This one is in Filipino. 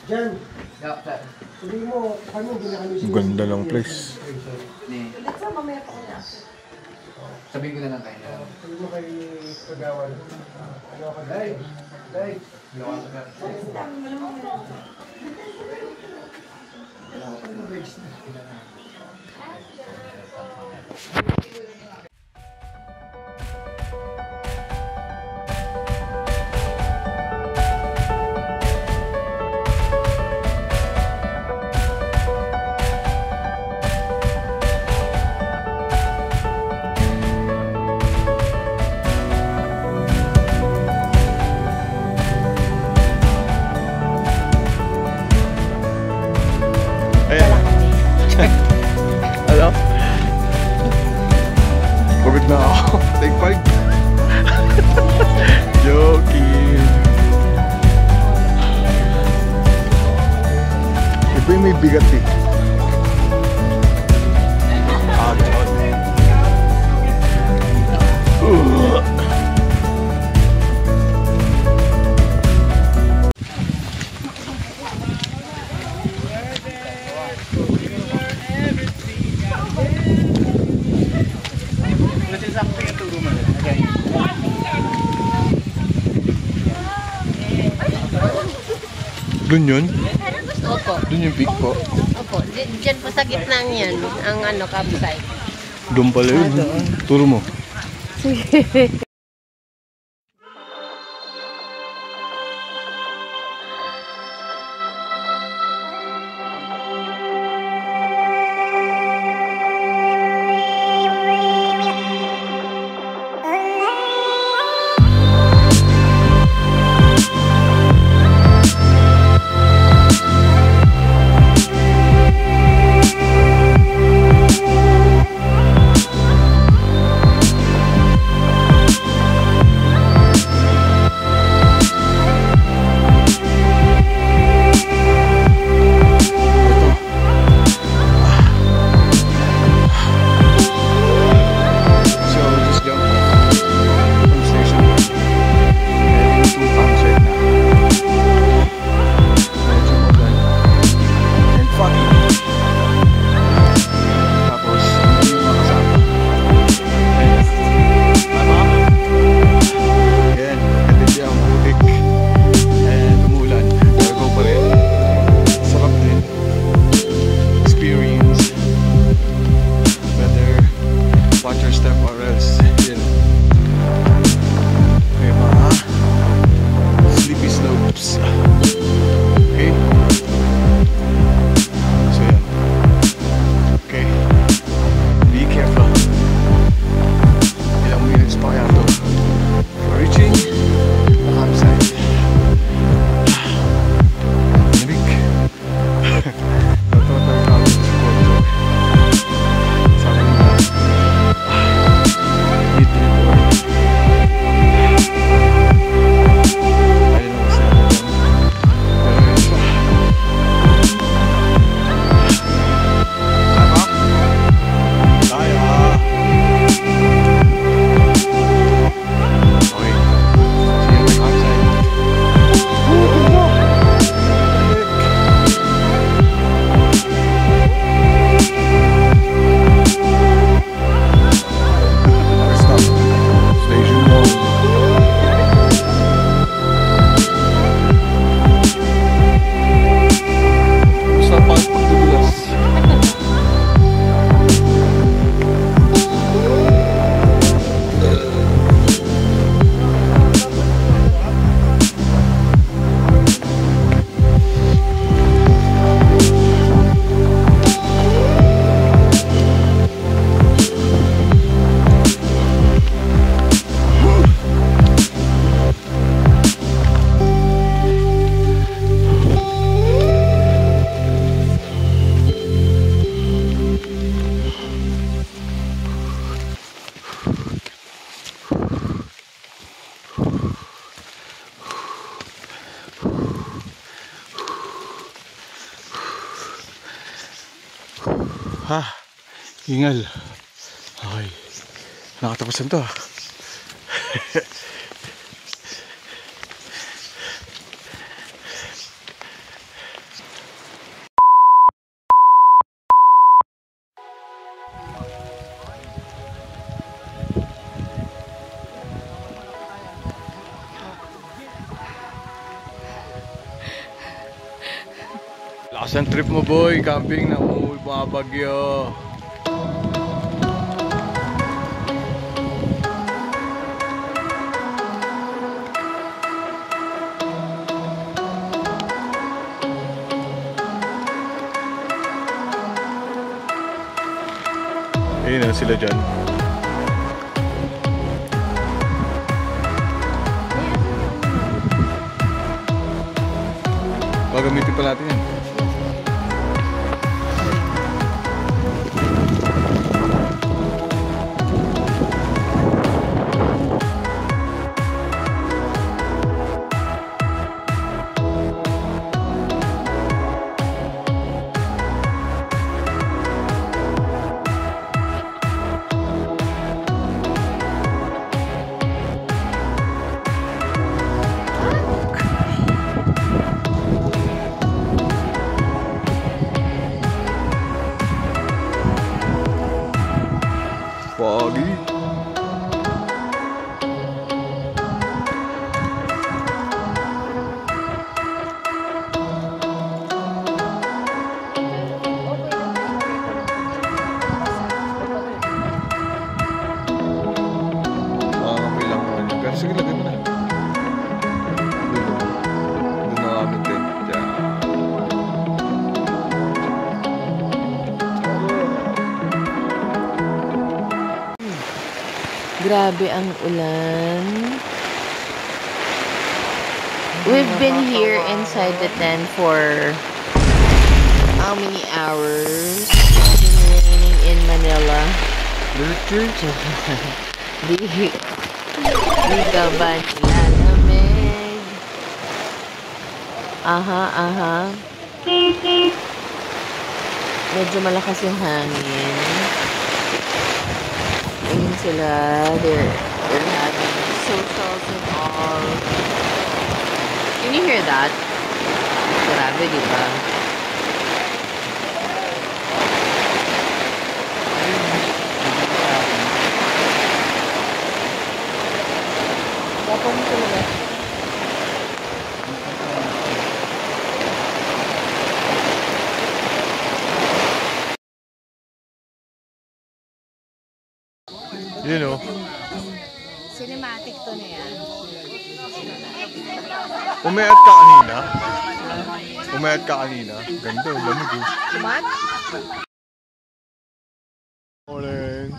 Jan, sabihin mo, paano hindi na kami siya? Ganda ng place. Sabihin ko na lang kayo. Sabihin mo kay Kagawan. Ano ka? Day! Day! Hello? Pagod na ako. Take 5. Joking. Iba yung may bigat eh. Doon yun? Opo. Doon yung peak po? Opo. Diyan po sa gitna yan, ang campsite. Doon pala yun. Turo mo. Ha, hingal. Okay, nakatapusan to. Lakas ang trip mo boy, camping na umuwi mga bagyo. Ayun na sila dyan. Gagamitin pa natin yan. Foggy. May lang naman yun. Pero sige, lagay mo na. Doon na kami din. Diyan. Grabe ang ulan. We've been here inside the tent for how many hours? It's been raining in Manila. Di ka ba nilalamig? Aha. Medyo malakas yung hangin. Ayun sila, they're having socials and all. Can you hear that? Grabe, di ba? Tapos mo talaga. You know. Cinematic to na yan. Umayat ka kanina. Umayat ka kanina. Ganda, lamig eh. What? Morning.